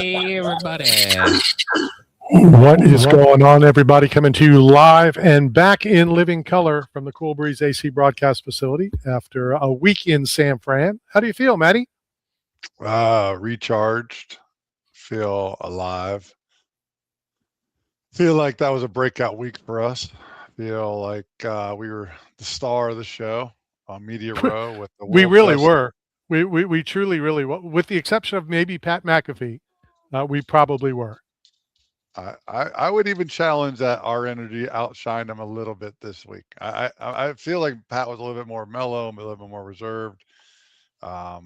Hey, everybody. What is going on, everybody? Coming to you live and back in living color from the Cool Breeze AC broadcast facility after a week in San Fran. How do you feel, Maddie? Recharged, feel alive. Feel like that was a breakout week for us. Feel like we were the star of the show on Media Row with the We Wolf really Fest. were. We truly, really were. With the exception of maybe Pat McAfee, we probably were. I would even challenge that our energy outshined them a little bit this week. I feel like Pat was a little bit more mellow, a little bit more reserved. I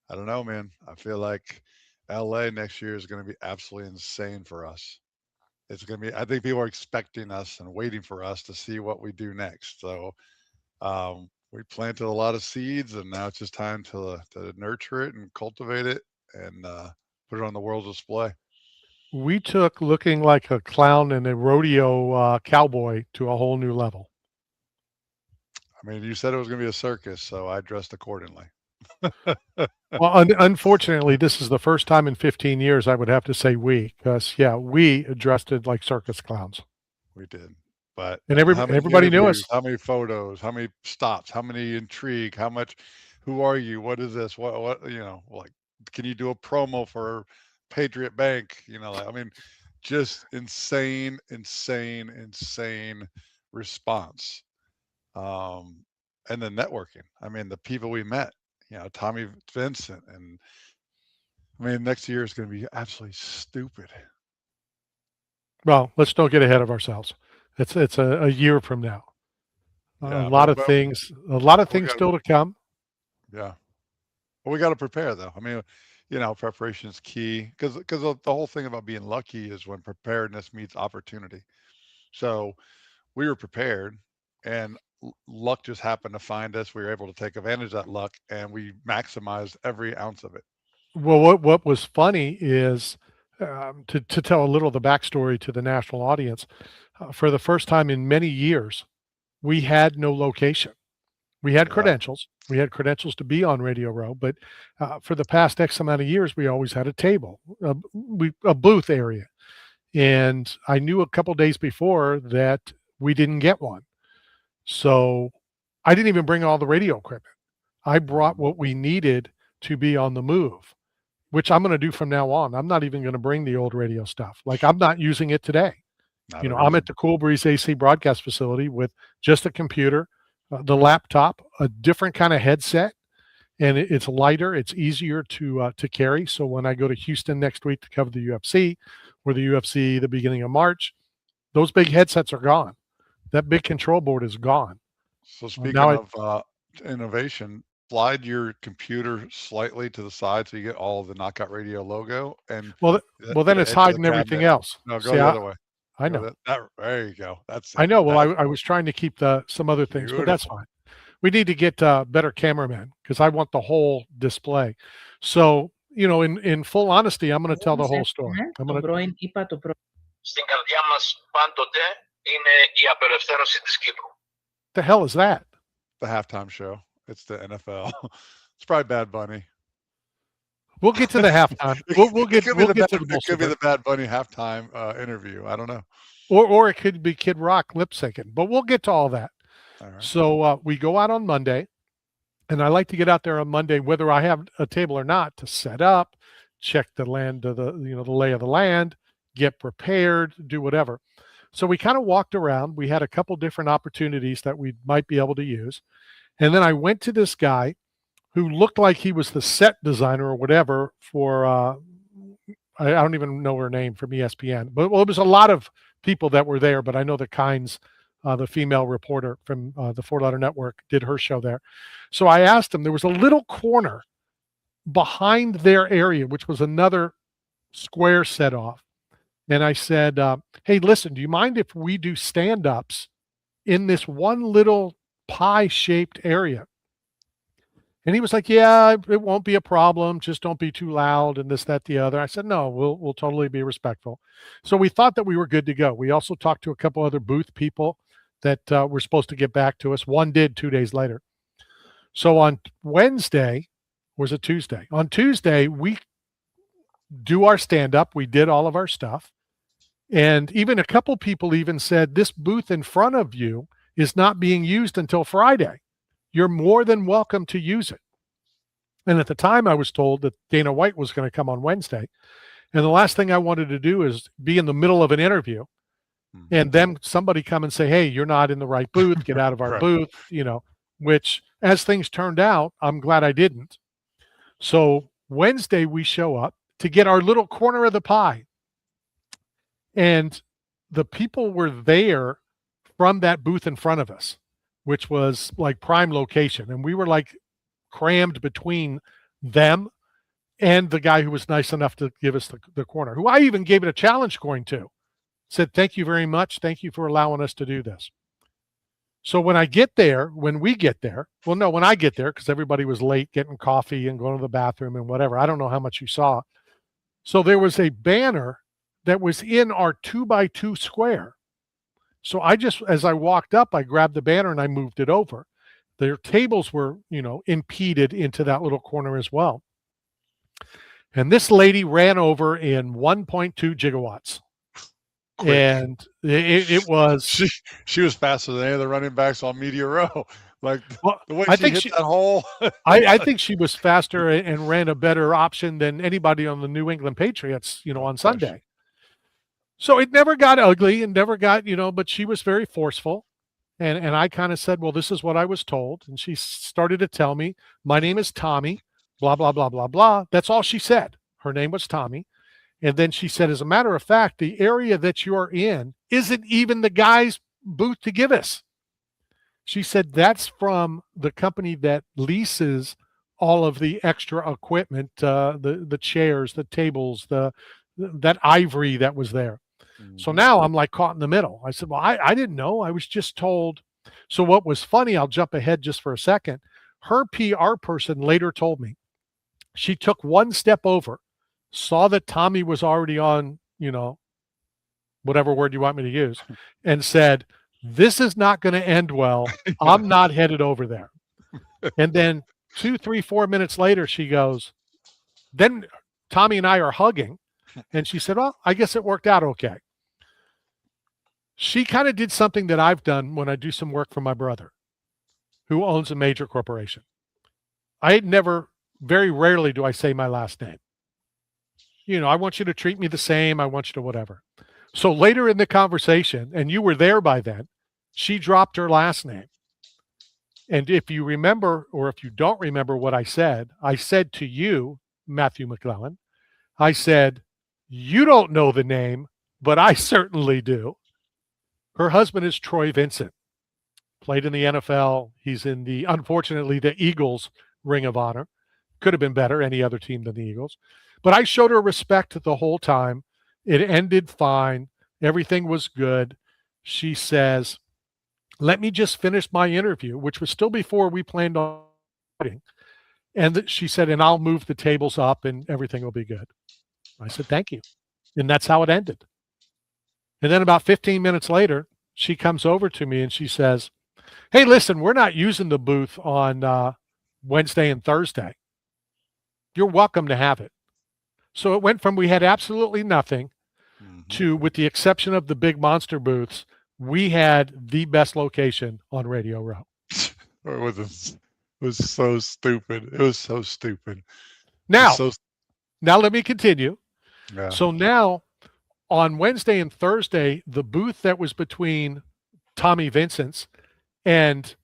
don't know, man. I feel like LA next year is going to be absolutely insane for us. It's going to be, I think people are expecting us and waiting for us to see what we do next. So we planted a lot of seeds, and now it's just time to nurture it and cultivate it and put it on the world's display. We took looking like a clown and a rodeo cowboy to a whole new level. I mean, you said it was going to be a circus, so I dressed accordingly. Well, unfortunately, this is the first time in 15 years I would have to say we, because, yeah, we dressed it like circus clowns. We did. But and everybody knew us. How many photos, how many stops, how many intrigue, how much, who are you? What is this? What, like, can you do a promo for Patriot Bank? I mean, just insane response. And then networking. I mean, the people we met, Tommy Vincent, and I mean, next year is going to be absolutely stupid. Well, let's don't get ahead of ourselves. It's a year from now. Yeah, a lot of things still to come. Yeah. Well, we got to prepare, though. I mean, preparation is key because the whole thing about being lucky is when preparedness meets opportunity. So we were prepared, and luck just happened to find us. We were able to take advantage of that luck, and we maximized every ounce of it. Well, what was funny is to tell a little of the backstory to the national audience. For the first time in many years, we had no location. We had credentials. We had credentials to be on Radio Row, but for the past X amount of years, we always had a table, a booth area. And I knew a couple days before that we didn't get one. So I didn't even bring all the radio equipment. I brought what we needed to be on the move, which I'm going to do from now on. I'm not even going to bring the old radio stuff. Like, I'm not using it today. I'm at the Cool Breeze AC broadcast facility with just a computer, the laptop, a different kind of headset, and it's lighter. It's easier to carry. So when I go to Houston next week to cover the UFC, or the UFC the beginning of March, those big headsets are gone. That big control board is gone. So speaking of innovation, slide your computer slightly to the side so you get all the Knockout Radio logo. And well, then it's hiding everything else. No, go the other way. I know. There you go. I know. Well, I was trying to keep some other things, but that's fine. We need to get better cameramen because I want the whole display. So, in full honesty, I'm going to tell the whole story. The hell is that? The halftime show. It's the NFL. It's probably Bad Bunny. We'll get to the halftime. We'll get to the it could be the Bad Bunny halftime interview. I don't know. Or it could be Kid Rock lip syncing, but we'll get to all that. All right. So we go out on Monday, and I like to get out there on Monday, whether I have a table or not, to set up, check the land of the lay of the land, get prepared, do whatever. So we kind of walked around. We had a couple different opportunities that we might be able to use. And then I went to this guy who looked like he was the set designer or whatever for, I don't even know her name, from ESPN. But it was a lot of people that were there, but I know that Kynes, the female reporter from the Fort Lauderdale Network, did her show there. So I asked him, there was a little corner behind their area, which was another square set off. And I said, hey, listen, do you mind if we do stand-ups in this one little pie-shaped area? And he was like, yeah, it won't be a problem. Just don't be too loud and this, that, the other. I said, no, we'll totally be respectful. So we thought that we were good to go. We also talked to a couple other booth people that were supposed to get back to us. One did 2 days later. So on Wednesday, or was it Tuesday? On Tuesday, we do our stand-up. We did all of our stuff. And even a couple people even said, this booth in front of you is not being used until Friday. You're more than welcome to use it. And at the time, I was told that Dana White was going to come on Wednesday. And the last thing I wanted to do is be in the middle of an interview and then somebody come and say, hey, you're not in the right booth. Get out of our Right. booth, which as things turned out, I'm glad I didn't. So Wednesday, we show up to get our little corner of the pie. And the people were there from that booth in front of us, which was like prime location. And we were like crammed between them and the guy who was nice enough to give us the corner, who I even gave it a challenge coin to. Said, thank you very much. Thank you for allowing us to do this. So when I get there, when I get there, because everybody was late getting coffee and going to the bathroom and whatever. I don't know how much you saw. So there was a banner that was in our 2x2 square. So as I walked up, I grabbed the banner and I moved it over. Their tables were, impeded into that little corner as well. And this lady ran over in 1.2 gigawatts. Quick. And it was... She was faster than any of the running backs on Media Row. Like, the way I she think hit that hole. I think she was faster and ran a better option than anybody on the New England Patriots, on Sunday. So it never got ugly and never got, but she was very forceful. And I kind of said, well, this is what I was told. And she started to tell me, my name is Tommy, blah, blah, blah, blah, blah. That's all she said. Her name was Tommy. And then she said, as a matter of fact, the area that you're in isn't even the guy's booth to give us. She said, that's from the company that leases all of the extra equipment, the chairs, the tables, that ivory that was there. So now I'm like caught in the middle. I said, well, I didn't know. I was just told. So what was funny, I'll jump ahead just for a second. Her PR person later told me she took one step over, saw that Tommy was already on, whatever word you want me to use, and said, this is not going to end well. I'm not headed over there. And then 2, 3, 4 minutes later, she goes, then Tommy and I are hugging. And she said, well, I guess it worked out okay. She kind of did something that I've done when I do some work for my brother, who owns a major corporation. Very rarely do I say my last name. I want you to treat me the same. I want you to whatever. So later in the conversation, and you were there by then, she dropped her last name. And if you remember, or if you don't remember what I said to you, Matthew McClellan, I said, you don't know the name, but I certainly do. Her husband is Troy Vincent, played in the NFL. He's in unfortunately, the Eagles Ring of Honor. Could have been better, any other team than the Eagles. But I showed her respect the whole time. It ended fine. Everything was good. She says, let me just finish my interview, which was still before we planned on starting. And she said, and I'll move the tables up and everything will be good. I said, thank you. And that's how it ended. And then about 15 minutes later, she comes over to me and she says, hey, listen, we're not using the booth on Wednesday and Thursday. You're welcome to have it. So it went from we had absolutely nothing to, with the exception of the big monster booths, we had the best location on Radio Row. It was so stupid. It was so stupid. Now let me continue. Yeah. So now on Wednesday and Thursday, the booth that was between Tommy Vincent's and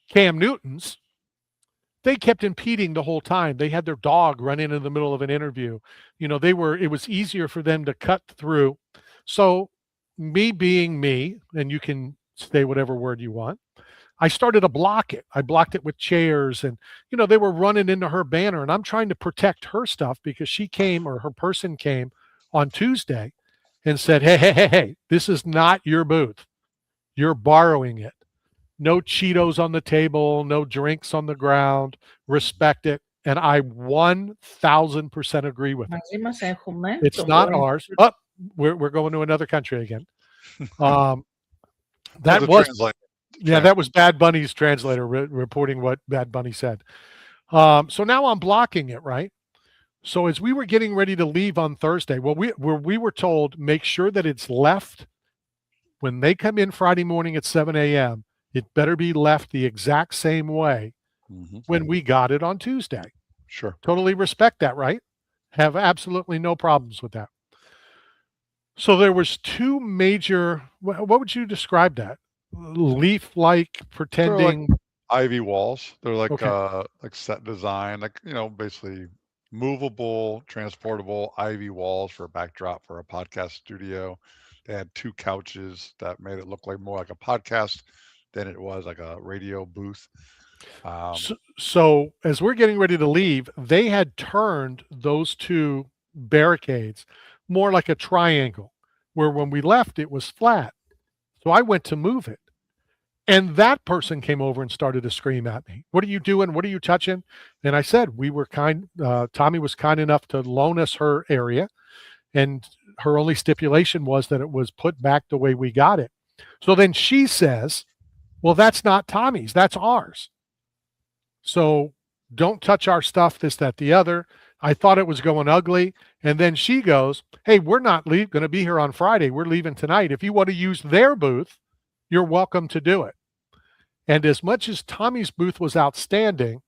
Cam Newton's, they kept impeding the whole time. They had their dog run in the middle of an interview. It was easier for them to cut through. So me being me, and you can say whatever word you want, I started to block it. I blocked it with chairs and, they were running into her banner and I'm trying to protect her stuff because she came, or her person came on Tuesday and said, hey, this is not your booth. You're borrowing it. No Cheetos on the table, no drinks on the ground, respect it. And I 1000% agree with it. It's not ours. Oh, we're going to another country again. That was Bad Bunny's translator reporting what Bad Bunny said. So now I'm blocking it, right? So as we were getting ready to leave on Thursday, we were told, make sure that it's left when they come in Friday morning at 7 a.m. It better be left the exact same way when we got it on Tuesday. Sure. Totally respect that, right? Have absolutely no problems with that. So there was two major, what would you describe that? Leaf-like pretending. Ivy walls. They're like Okay. like set design, like, basically movable, transportable ivy walls for a backdrop for a podcast studio. They had two couches that made it look like more like a podcast than it was like a radio booth. So as we're getting ready to leave, they had turned those two barricades more like a triangle, where when we left, it was flat. So I went to move it. And that person came over and started to scream at me. What are you doing? What are you touching? And I said, Tommy was kind enough to loan us her area. And her only stipulation was that it was put back the way we got it. So then she says, well, that's not Tommy's, that's ours. So don't touch our stuff, this, that, the other. I thought it was going ugly. And then she goes, hey, we're not going to be here on Friday. We're leaving tonight. If you want to use their booth, you're welcome to do it. And as much as Tommy's booth was outstanding,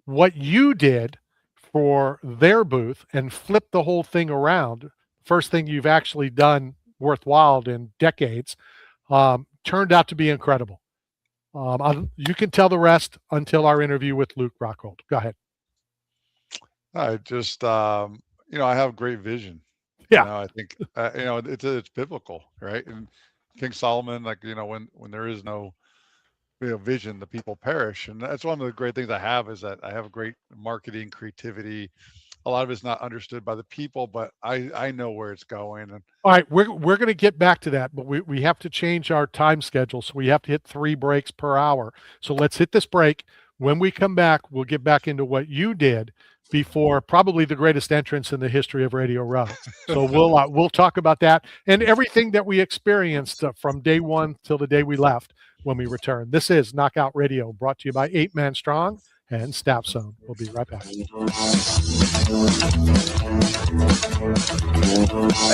what you did for their booth and flipped the whole thing around, first thing you've actually done worthwhile in decades, turned out to be incredible. You can tell the rest until our interview with Luke Rockhold. Go ahead. I just, I have great vision. Yeah. I think, it's biblical, right? And King Solomon, when there is no vision, the people perish. And that's one of the great things I have, is that I have great marketing creativity. A lot of it's not understood by the people, but I know where it's going. And all right, we're going to get back to that, but we have to change our time schedule. So we have to hit 3 breaks per hour. So let's hit this break. When we come back, we'll get back into what you did before probably the greatest entrance in the history of Radio Row. So we'll talk about that and everything that we experienced from day one till the day we left when we return. This is Knockout Radio, brought to you by 8 Man Strong and Staff Zone. We'll be right back. Hey,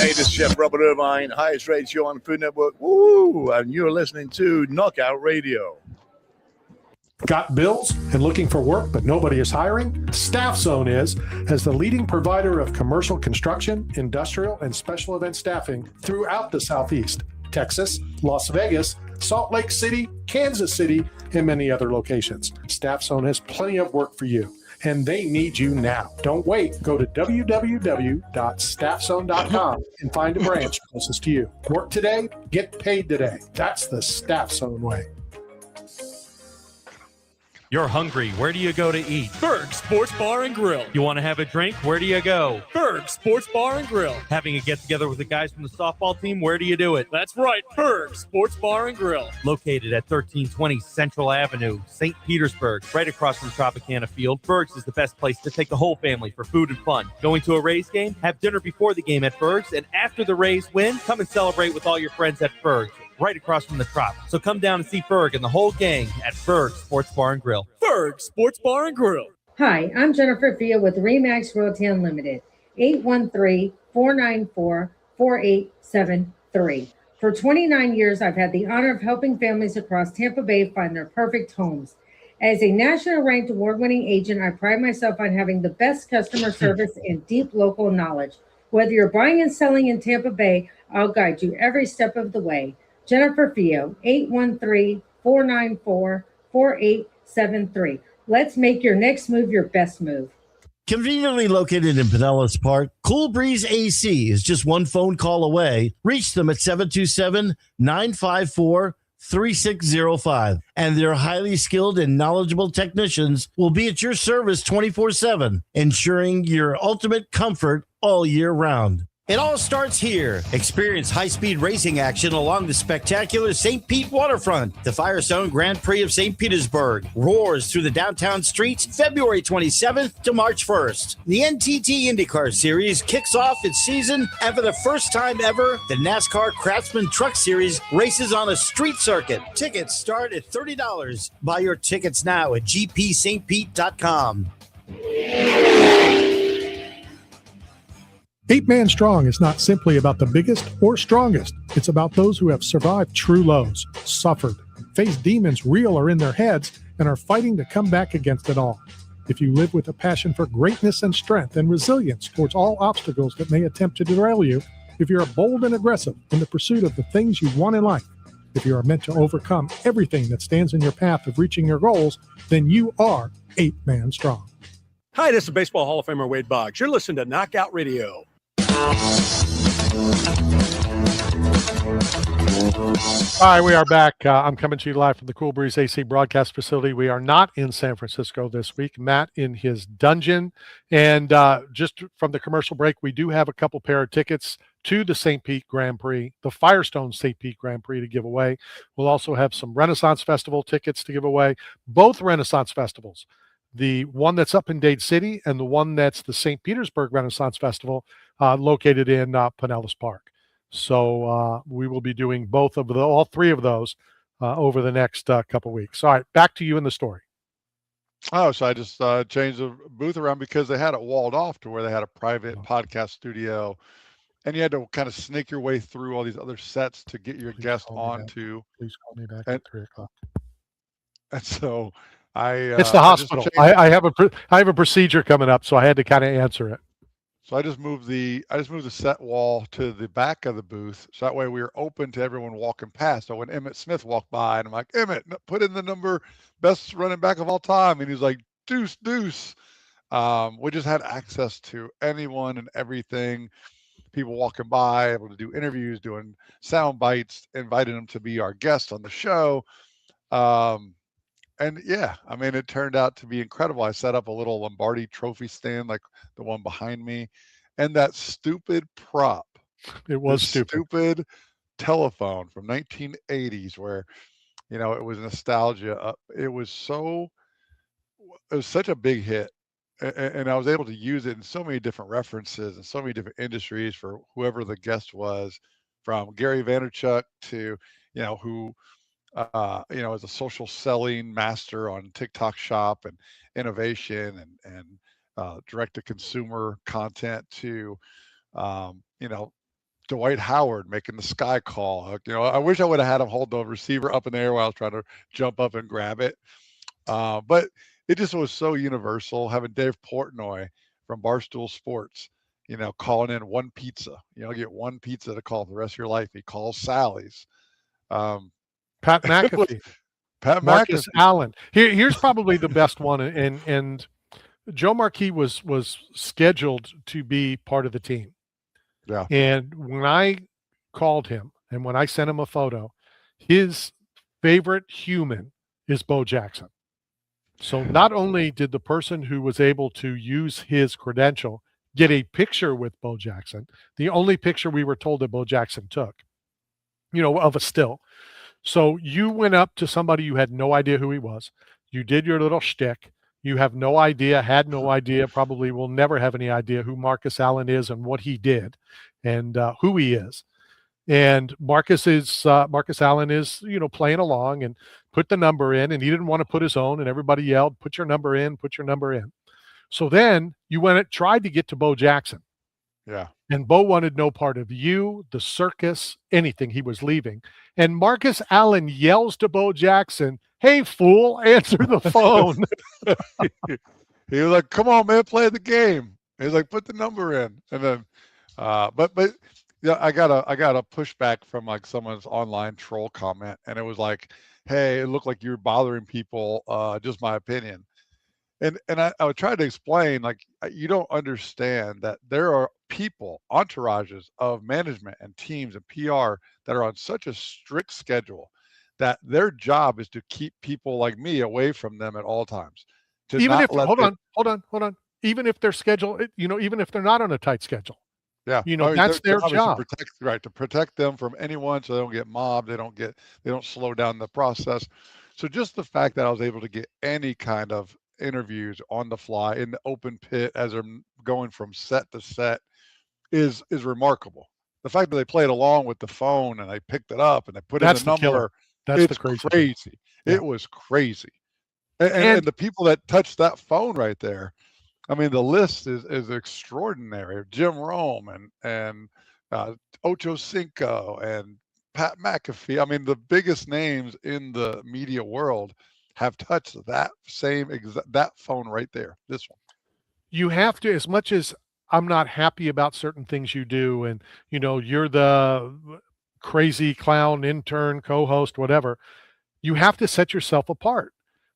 this is Chef Robert Irvine, highest rated show on the Food Network. Woo! And you're listening to Knockout Radio. Got bills and looking for work, but nobody is hiring? Staff Zone is, as the leading provider of commercial construction, industrial, and special event staffing throughout the Southeast, Texas, Las Vegas, Salt Lake City, Kansas City, and many other locations. Staff Zone has plenty of work for you, and they need you now. Don't wait. Go to www.staffzone.com and find a branch closest to you. Work today, get paid today. That's the Staff Zone way. You're hungry. Where do you go to eat? Berg Sports Bar and Grill. You want to have a drink? Where do you go? Berg Sports Bar and Grill. Having a get-together with the guys from the softball team? Where do you do it? That's right, Berg Sports Bar and Grill. Located at 1320 Central Avenue, St. Petersburg, right across from Tropicana Field. Berg's is the best place to take the whole family for food and fun. Going to a Rays game? Have dinner before the game at Berg's, and after the Rays win, come and celebrate with all your friends at Berg's, right across from the Trop. So come down and see Berg and the whole gang at Berg Sports Bar and Grill. Berg Sports Bar and Grill. Hi, I'm Jennifer Fia with Remax Realty Unlimited, 813-494-4873. For 29 years, I've had the honor of helping families across Tampa Bay find their perfect homes. As a national ranked award-winning agent, I pride myself on having the best customer service and deep local knowledge. Whether you're buying and selling in Tampa Bay, I'll guide you every step of the way. Jennifer Fio, 813-494-4873. Let's make your next move your best move. Conveniently located in Pinellas Park, Cool Breeze AC is just one phone call away. Reach them at 727-954-3605. And their highly skilled and knowledgeable technicians will be at your service 24/7, ensuring your ultimate comfort all year round. It all starts here. Experience high-speed racing action along the spectacular St. Pete waterfront. The Firestone Grand Prix of St. Petersburg roars through the downtown streets February 27th to March 1st. The NTT IndyCar Series kicks off its season, and for the first time ever, the NASCAR Craftsman Truck Series races on a street circuit. Tickets start at $30. Buy your tickets now at gpstpete.com. 8 Man Strong is not simply about the biggest or strongest. It's about those who have survived true lows, suffered, faced demons real or in their heads, and are fighting to come back against it all. If you live with a passion for greatness and strength and resilience towards all obstacles that may attempt to derail you, if you're bold and aggressive in the pursuit of the things you want in life, if you are meant to overcome everything that stands in your path of reaching your goals, then you are 8 Man Strong. Hi, this is Baseball Hall of Famer Wade Boggs. You're listening to Knockout Radio. All right, we are back. I'm coming to you live from the Cool Breeze AC broadcast facility. We are not in San Francisco this week. Matt in his dungeon. And just from the commercial break, we do have a couple pair of tickets to the St. Pete Grand Prix, the Firestone St. Pete Grand Prix to give away. We'll also have some Renaissance Festival tickets to give away. Both Renaissance Festivals, the one that's up in Dade City and the one that's the St. Petersburg Renaissance Festival, located in Pinellas Park. So we will be doing all three of those over the next couple weeks. All right, back to you in the story. Oh, so I just changed the booth around because they had it walled off to where they had a private podcast studio, and you had to kind of snake your way through all these other sets to get your guest onto. Please call me back at 3:00. And so it's the hospital. I have a procedure coming up, so I had to kind of answer it. So I just moved the set wall to the back of the booth, so that way we were open to everyone walking past. So when Emmitt Smith walked by, and I'm like, Emmitt, put in the number, best running back of all time, and he's like, deuce. We just had access to anyone and everything. People walking by, able to do interviews, doing sound bites, inviting them to be our guest on the show. And yeah, I mean, it turned out to be incredible. I set up a little Lombardi trophy stand like the one behind me, and that stupid prop. It was stupid telephone from 1980s where, it was nostalgia. It was such a big hit. And I was able to use it in so many different references and so many different industries for whoever the guest was, from Gary Vaynerchuk to, who as a social selling master on TikTok Shop and innovation and direct to consumer content to, Dwight Howard making the sky call. I wish I would have had him hold the receiver up in the air while I was trying to jump up and grab it. But it just was so universal, having Dave Portnoy from Barstool Sports, calling in one pizza. Get one pizza to call for the rest of your life. He calls Sally's. Pat McAfee, Marcus Allen. Here's probably the best one, and Joe Marquis was scheduled to be part of the team. Yeah. And when I called him and when I sent him a photo, his favorite human is Bo Jackson. So not only did the person who was able to use his credential get a picture with Bo Jackson, the only picture we were told that Bo Jackson took, of a still. So you went up to somebody you had no idea who he was. You did your little shtick. You have no idea, had no idea, probably will never have any idea who Marcus Allen is and what he did and who he is. And Marcus Allen is, playing along and put the number in, and he didn't want to put his own, and everybody yelled, put your number in. So then you tried to get to Bo Jackson. Yeah. And Bo wanted no part of you, the circus, anything. He was leaving. And Marcus Allen yells to Bo Jackson, "Hey, fool, answer the phone." He was like, "Come on, man, play the game." He's like, "Put the number in." And then, but yeah, I got a pushback from like someone's online troll comment, and it was like, "Hey, it looked like you were bothering people. Just my opinion." And I would try to explain, like, you don't understand that there are people, entourages of management and teams and PR that are on such a strict schedule that their job is to keep people like me away from them at all times. Even if hold on. Even if their schedule, even if they're not on a tight schedule. Yeah. That's their job. To protect them from anyone so they don't get mobbed, they don't slow down the process. So just the fact that I was able to get any kind of interviews on the fly in the open pit as they're going from set to set is remarkable. The fact that they played along with the phone and they picked it up and they put in the number, it's crazy. Yeah. It was crazy. And the people that touched that phone right there, I mean, the list is extraordinary. Jim Rome and Ocho Cinco and Pat McAfee. I mean, the biggest names in the media world have touched that that phone right there. This one. You have to, as much as I'm not happy about certain things you do, and you're the crazy clown intern, co-host, whatever, you have to set yourself apart.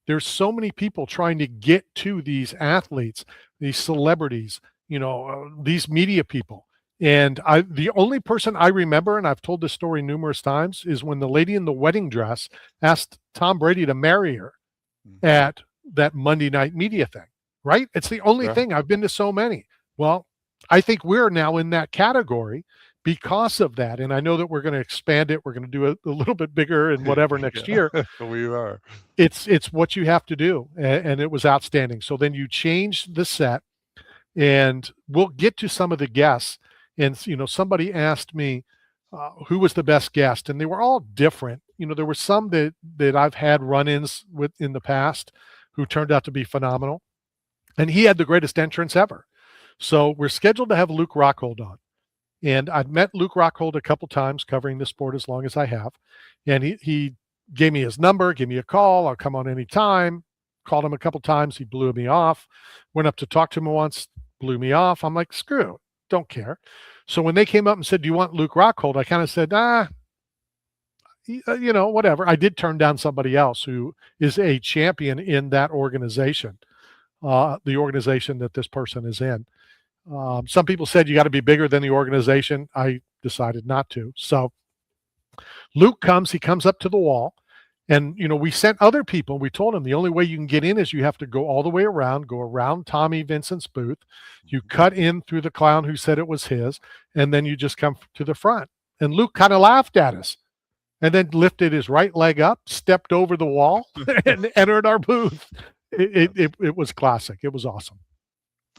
There's so many people trying to get to these athletes, these celebrities, these media people. And the only person I remember, and I've told this story numerous times, is when the lady in the wedding dress asked Tom Brady to marry her at that Monday night media thing, right? It's the only thing. I've been to so many. Well, I think we're now in that category because of that. And I know that we're going to expand it. We're going to do it a little bit bigger and whatever next year. We are. It's what you have to do. And it was outstanding. So then you change the set, and we'll get to some of the guests. And, somebody asked me who was the best guest, and they were all different. There were some that I've had run-ins with in the past who turned out to be phenomenal. And he had the greatest entrance ever. So we're scheduled to have Luke Rockhold on. And I've met Luke Rockhold a couple times covering the sport as long as I have. And he gave me his number, gave me a call. I'll come on anytime. Called him a couple times. He blew me off. Went up to talk to him once, blew me off. I'm like, screw it, don't care. So when they came up and said, do you want Luke Rockhold? I kind of said, whatever. I did turn down somebody else who is a champion in that organization, the organization that this person is in. Some people said you got to be bigger than the organization. I decided not to. So Luke comes, he comes up to the wall, and, we sent other people. We told him the only way you can get in is you have to go all the way around, go around Tommy Vincent's booth. You cut in through the clown who said it was his, and then you just come to the front. And Luke kind of laughed at us and then lifted his right leg up, stepped over the wall and entered our booth. It was classic. It was awesome.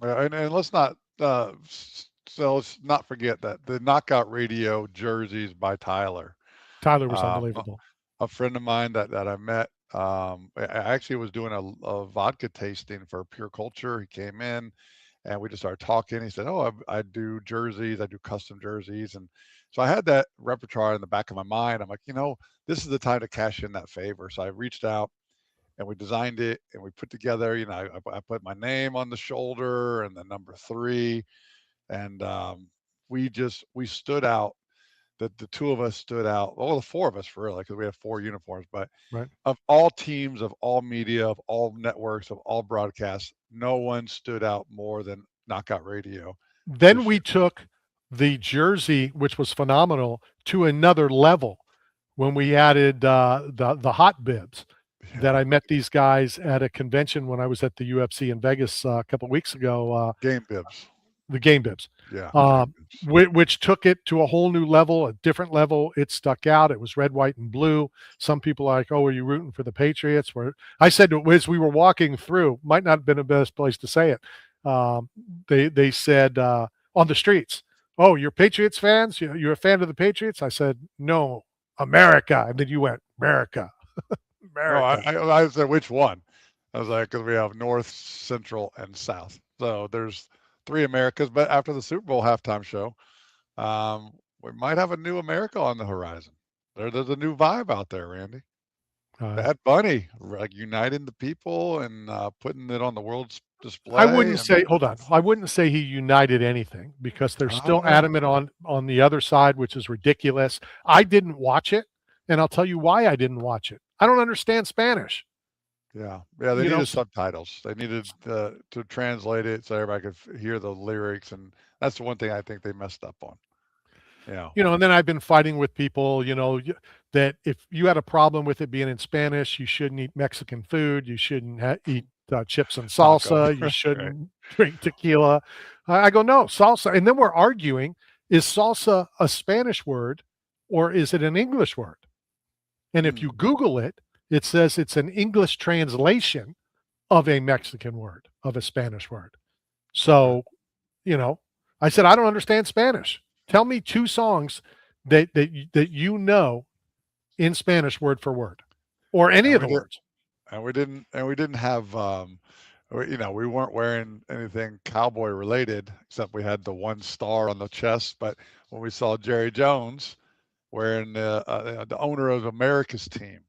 And let's not let's not forget that the Knockout Radio jerseys by Tyler. Tyler was unbelievable. A friend of mine that I met, I actually was doing a vodka tasting for Pure Culture. He came in and we just started talking. He said, oh, I do jerseys. I do custom jerseys. And so I had that repertoire in the back of my mind. I'm like, this is the time to cash in that favor. So I reached out and we designed it and we put together, I put my name on the shoulder and the number 3. And we stood out. The two of us stood out. Well, the 4 of us for real, because we have 4 uniforms. But of all teams, of all media, of all networks, of all broadcasts, no one stood out more than Knockout Radio. Then we took the jersey, which was phenomenal, to another level when we added the hot bibs. That I met these guys at a convention when I was at the UFC in Vegas a couple of weeks ago. Game bibs. The game bibs. Yeah. Which took it to a whole new level, a different level. It stuck out. It was red, white, and blue. Some people are like, oh, are you rooting for the Patriots? I said, as we were walking through, might not have been the best place to say it. They said on the streets, oh, you're Patriots fans? You're a fan of the Patriots? I said, no, America. And then you went, America. America. No, I said, which one? I was like, because we have North, Central, and South. So there's 3 Americas. But after the Super Bowl halftime show, we might have a new America on the horizon. There's a new vibe out there, Randy. Bad Bunny, like uniting the people and putting it on the world's display. I wouldn't say he united anything, because they're still adamant on the other side, which is ridiculous. I didn't watch it, and I'll tell you why I didn't watch it. I don't understand Spanish. Yeah. They needed subtitles. They needed to translate it so everybody could hear the lyrics, and that's the one thing I think they messed up on. Yeah. And then I've been fighting with people, that if you had a problem with it being in Spanish, you shouldn't eat Mexican food. You shouldn't eat chips and salsa. You shouldn't drink tequila. I go, no, salsa. And then we're arguing, is salsa a Spanish word or is it an English word? And if you Google it, it says it's an English translation of a Mexican word, of a Spanish word. So, I said, I don't understand Spanish. Tell me 2 songs that you know in Spanish word for word, or any of the words. And we didn't have we weren't wearing anything cowboy related, except we had the one star on the chest. But when we saw Jerry Jones wearing the owner of America's team,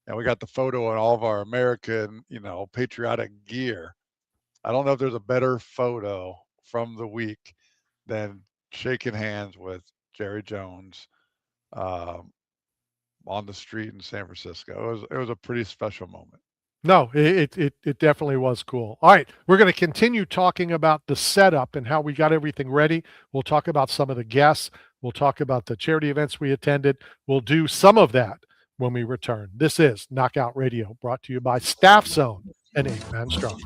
and we got the photo in all of our American, patriotic gear. I don't know if there's a better photo from the week than shaking hands with Jerry Jones on the street in San Francisco. It was a pretty special moment. No, it definitely was cool. All right, we're going to continue talking about the setup and how we got everything ready. We'll talk about some of the guests. We'll talk about the charity events we attended. We'll do some of that when we return. This is Knockout Radio, brought to you by Staff Zone and 8 Man Strong.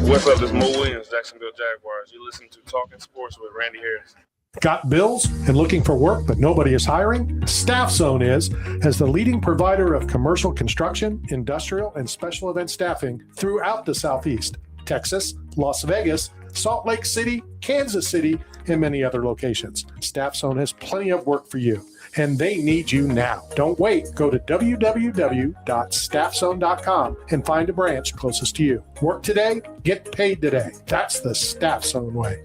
What's up? This is Mo Williams, Jacksonville Jaguars. You listen to Talking Sports with Randy Harris. Got bills and looking for work, but nobody is hiring? Staff Zone is, as the leading provider of commercial construction, industrial, and special event staffing throughout the Southeast, Texas, Las Vegas, Salt Lake City, Kansas City, and many other locations. Staff Zone has plenty of work for you, and they need you now. Don't wait. Go to www.staffzone.com and find a branch closest to you. Work today, get paid today. That's the Staff Zone way.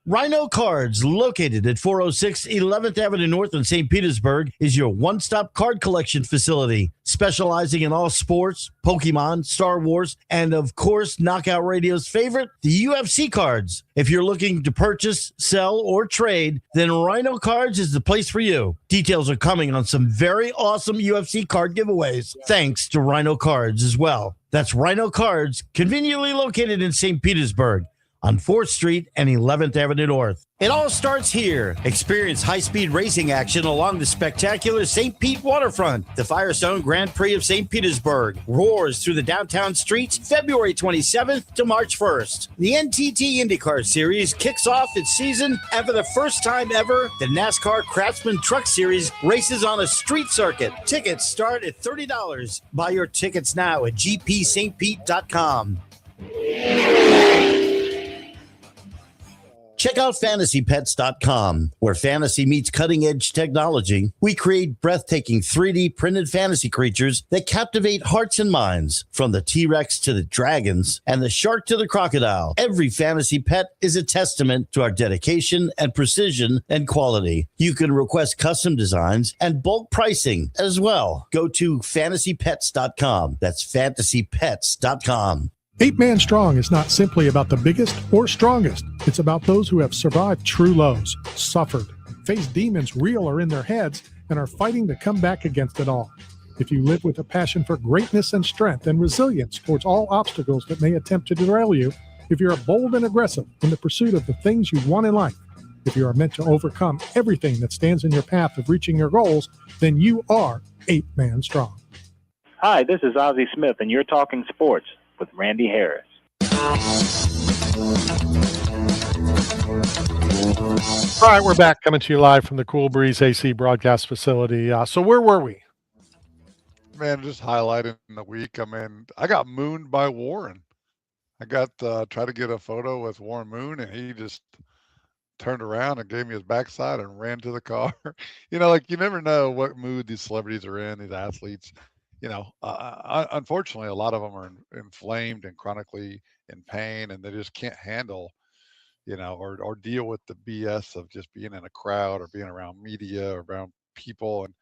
Rhino Cards, located at 406 11th Avenue North in St. Petersburg, is your one-stop card collection facility, specializing in all sports, Pokemon, Star Wars, and of course, Knockout Radio's favorite, the UFC cards. If you're looking to purchase, sell, or trade, then Rhino Cards is the place for you. Details are coming on some very awesome UFC card giveaways, thanks to Rhino Cards as well. That's Rhino Cards, conveniently located in St. Petersburg, on 4th Street and 11th Avenue North. It all starts here. Experience high-speed racing action along the spectacular St. Pete waterfront. The Firestone Grand Prix of St. Petersburg roars through the downtown streets February 27th to March 1st. The NTT IndyCar Series kicks off its season, and for the first time ever, the NASCAR Craftsman Truck Series races on a street circuit. Tickets start at $30. Buy your tickets now at gpstpete.com. Check out fantasypets.com, where fantasy meets cutting-edge technology. We create breathtaking 3D printed fantasy creatures that captivate hearts and minds, from the T-Rex to the dragons and the shark to the crocodile. Every fantasy pet is a testament to our dedication and precision and quality. You can request custom designs and bulk pricing as well. Go to fantasypets.com. That's fantasypets.com. 8 Man Strong is not simply about the biggest or strongest. It's about those who have survived true lows, suffered, faced demons real or in their heads, and are fighting to come back against it all. If you live with a passion for greatness and strength and resilience towards all obstacles that may attempt to derail you, if you're bold and aggressive in the pursuit of the things you want in life, if you are meant to overcome everything that stands in your path of reaching your goals, then you are 8 Man Strong. Hi, this is Ozzie Smith, and you're talking sports with Randy Harris. All right, we're back, coming to you live from the Cool Breeze AC broadcast facility. So where were we? Man, just highlighting the week. I mean, I got mooned by Warren. I got tried to get a photo with Warren Moon, and he just turned around and gave me his backside and ran to the car. You never know what mood these celebrities are in, these athletes. Unfortunately, a lot of them are inflamed and chronically in pain, and they just can't handle, or deal with the BS of just being in a crowd or being around media or around people. And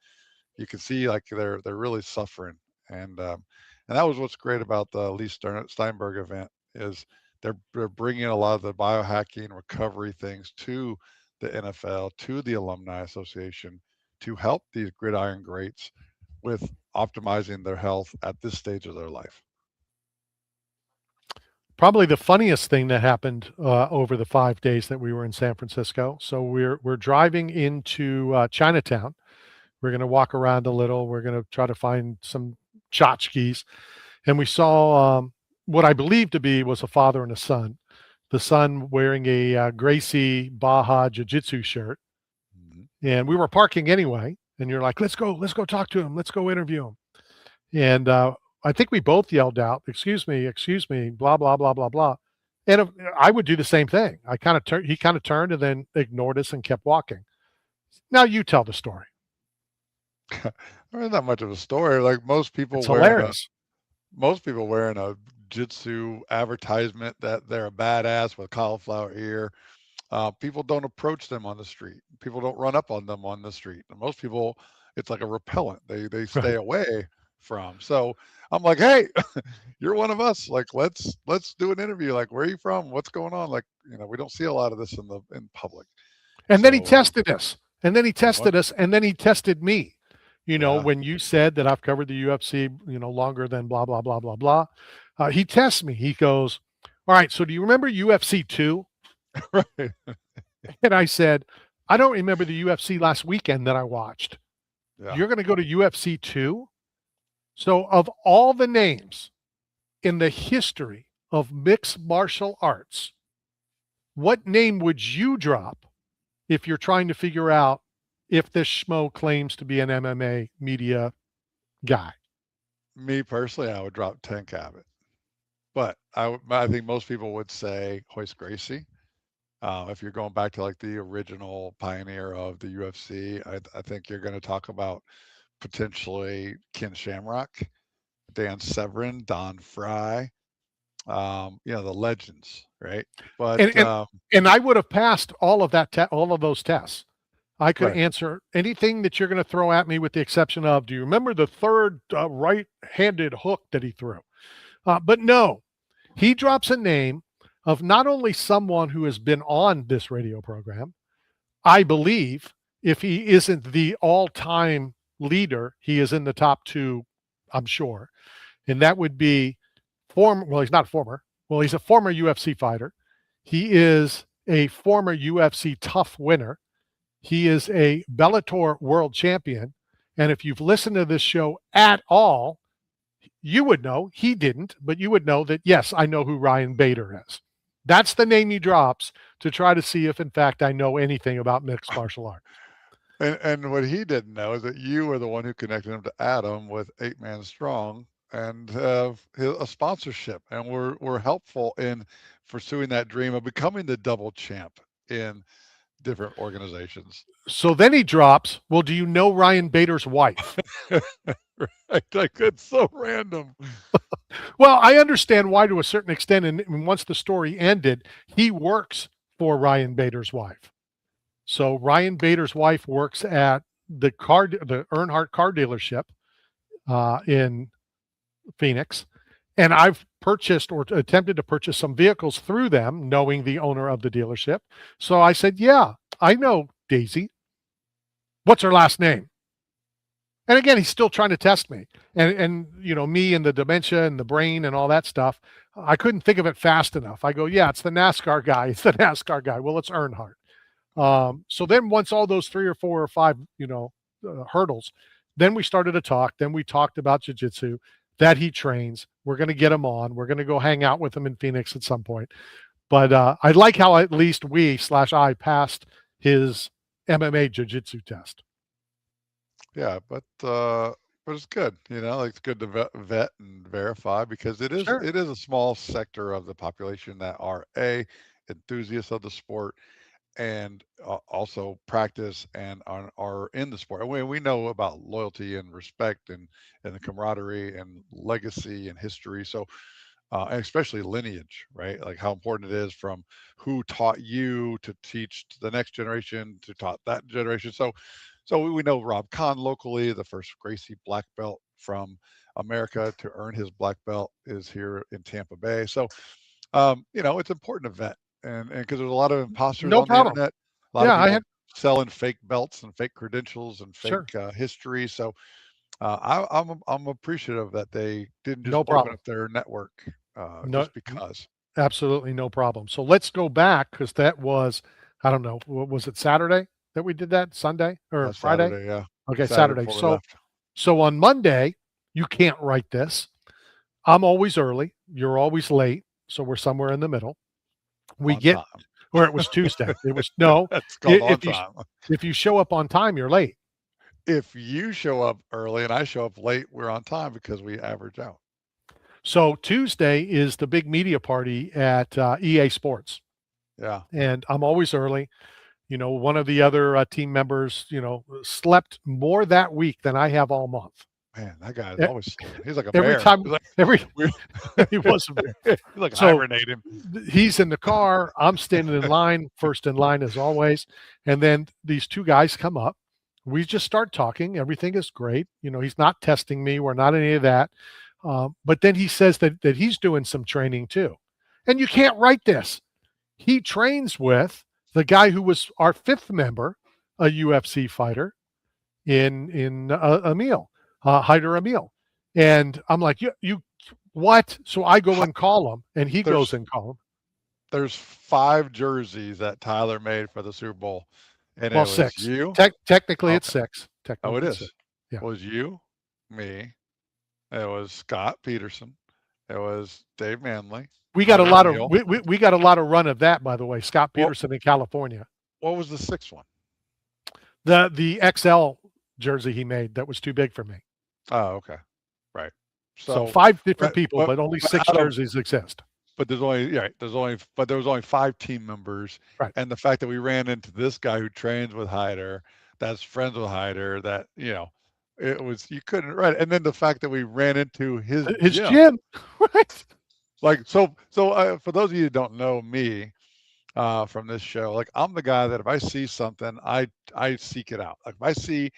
you can see like they're really suffering. And that was what's great about the Lee Steinberg event, is they're bringing a lot of the biohacking recovery things to the NFL, to the Alumni Association, to help these gridiron greats with optimizing their health at this stage of their life. Probably the funniest thing that happened over the 5 days that we were in San Francisco. So we're driving into Chinatown. We're going to walk around a little. We're going to try to find some tchotchkes. And we saw what I believe to be was a father and a son. The son wearing a Gracie Baja Jiu-Jitsu shirt. Mm-hmm. And we were parking anyway. And you're like, let's go talk to him. Let's go interview him. And I think we both yelled out, excuse me, blah, blah, blah, blah, blah. And I would do the same thing. He kind of turned and then ignored us and kept walking. Now you tell the story. There's not much of a story. Like most people It's wearing hilarious. most people wearing a jitsu advertisement that they're a badass with cauliflower ear. People don't approach them on the street. People don't run up on them on the street. And most people, it's like a repellent. They stay away from. So I'm like, hey, you're one of us. Like, let's do an interview. Like, where are you from? What's going on? Like, we don't see a lot of this in public. And then he So, tested us. And then he tested us. And then he tested me. Yeah. When you said that I've covered the UFC, longer than blah, blah, blah, blah, blah. He tests me. He goes, all right, so do you remember UFC 2? Right. And I said, I don't remember the UFC last weekend that I watched. Yeah. You're going to go to UFC 2? So of all the names in the history of mixed martial arts, what name would you drop if you're trying to figure out if this schmo claims to be an MMA media guy? Me personally, I would drop Tank Abbott, but I think most people would say Hoist Gracie. If you're going back to like the original pioneer of the UFC, I think you're going to talk about potentially Ken Shamrock, Dan Severn, Don Fry, the legends, right? But And I would have passed all of that, all of those tests. I could Right. answer anything that you're going to throw at me with the exception of, do you remember the third right-handed hook that he threw? But no, he drops a name of not only someone who has been on this radio program, I believe if he isn't the all-time leader, he is in the top 2, I'm sure. And that would be he's not former. Well, he's a former UFC fighter. He is a former UFC tough winner. He is a Bellator world champion. And if you've listened to this show at all, you would know, he didn't, but you would know that, yes, I know who Ryan Bader is. That's the name he drops to try to see if, in fact, I know anything about mixed martial art. And what he didn't know is that you were the one who connected him to Adam with 8 Man Strong and a sponsorship, and we're helpful in pursuing that dream of becoming the double champ in different organizations. So then he drops, well, do you know Ryan Bader's wife? Right, like it's so random. Well, I understand why to a certain extent, and once the story ended, he works for Ryan Bader's wife. So Ryan Bader's wife works at the Earnhardt car dealership in Phoenix, and I've purchased or attempted to purchase some vehicles through them, knowing the owner of the dealership. So I said, yeah, I know Daisy. What's her last name? And again, he's still trying to test me. And me and the dementia and the brain and all that stuff, I couldn't think of it fast enough. I go, yeah, it's the NASCAR guy. It's the NASCAR guy. Well, it's Earnhardt. So then once all those 3 or 4 or 5, hurdles, then we started to talk. Then we talked about jiu-jitsu that he trains. We're going to get him on. We're going to go hang out with him in Phoenix at some point. But I like how at least I passed his MMA jiu-jitsu test. Yeah, but it's good, like it's good to vet and verify because it is Sure. it is a small sector of the population that are enthusiasts of the sport and also practice and are in the sport. And we know about loyalty and respect and the camaraderie and legacy and history. So and especially lineage, right? Like how important it is from who taught you to teach to the next generation to taught that generation. So we know Rob Kahn locally, the first Gracie black belt from America to earn his black belt is here in Tampa Bay. So, it's important to vet and because there's a lot of imposters No on problem. the internet. A lot of Yeah, I people had selling fake belts and fake credentials and fake Sure. history. So I'm appreciative that they didn't just No open problem. up their network No, just because. absolutely no problem. So let's go back because that was, I don't know, was it Saturday that we did that? Sunday or Friday? Saturday, yeah. Okay, Saturday Saturday. before we So left. so on Monday, you can't write this. I'm always early. You're always late. So we're somewhere in the middle. We On get time. where it was Tuesday. It was no. That's called on If you time. if you show up on time, you're late. If you show up early and I show up late, we're on time because we average out. So Tuesday is the big media party at EA Sports, Yeah. and I'm always early. One of the other team members, slept more that week than I have all month. Man, that guy is E- always sleeping. He's like a Every bear. time, He's like, every we're- he was a bear. he's like So- hibernating. He's in the car. I'm standing in line, first in line as always. And then these two guys come up. We just start talking. Everything is great. He's not testing me. We're not any of that. But then he says that he's doing some training too. And you can't write this. He trains with the guy who was our fifth member, a UFC fighter, in Emil, Hyder Emil. And I'm like, you what? So I go and call him, and he goes and call him. There's 5 jerseys that Tyler made for the Super Bowl. And Well, it was 6. you. Technically, it's Okay. 6. Oh, Technically, it it's is. 6. Yeah. It was you, me. It was Scott Peterson. It was Dave Manley. We got a Hyder lot of Emil. we got a lot of run of that, by the way. Scott Well- Peterson in California. What was the 6th one? The XL jersey he made that was too big for me. Oh, okay. Right. So 5 different but- people, but only but 6 out of- jerseys exist. But there was only 5 team members. Right. And the fact that we ran into this guy who trains with Hyder, that's friends with Hyder, that it was, you couldn't, right. And then the fact that we ran into his Gym. Right. like so for those of you who don't know me from this show, like I'm the guy that if I see something, I seek it out. Like if I see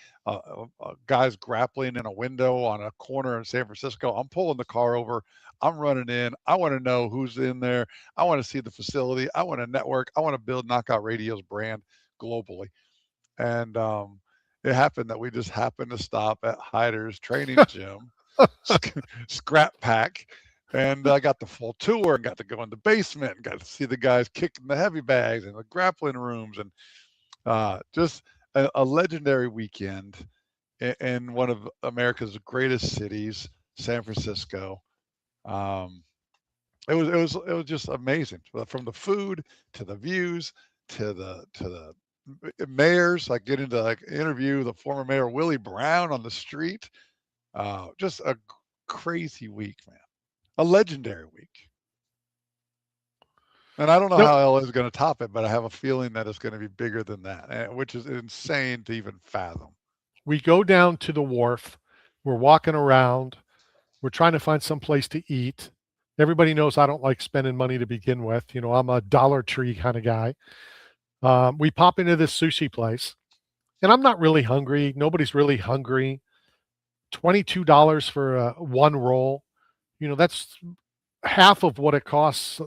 guys grappling in a window on a corner in San Francisco, I'm pulling the car over, I'm running in, I want to know who's in there, I want to see the facility, I want to network, I want to build Knockout Radio's brand globally. And it happened that we just happened to stop at Hyder's training gym, Scrap Pack, and I got the full tour and got to go in the basement and got to see the guys kicking the heavy bags and the grappling rooms, and just a legendary weekend in one of America's greatest cities, San Francisco. It was just amazing, from the food to the views to the mayors, like getting to interview the former mayor Willie Brown on the street. Just a crazy week, man. A legendary week. And I don't know how LA is going to top it, but I have a feeling that it's going to be bigger than that, which is insane to even fathom. We go down to the wharf. We're walking around. We're trying to find some place to eat. Everybody knows I don't like spending money to begin with. I'm a Dollar Tree kind of guy. We pop into this sushi place, and I'm not really hungry. Nobody's really hungry. $22 for one roll. That's half of what it costs,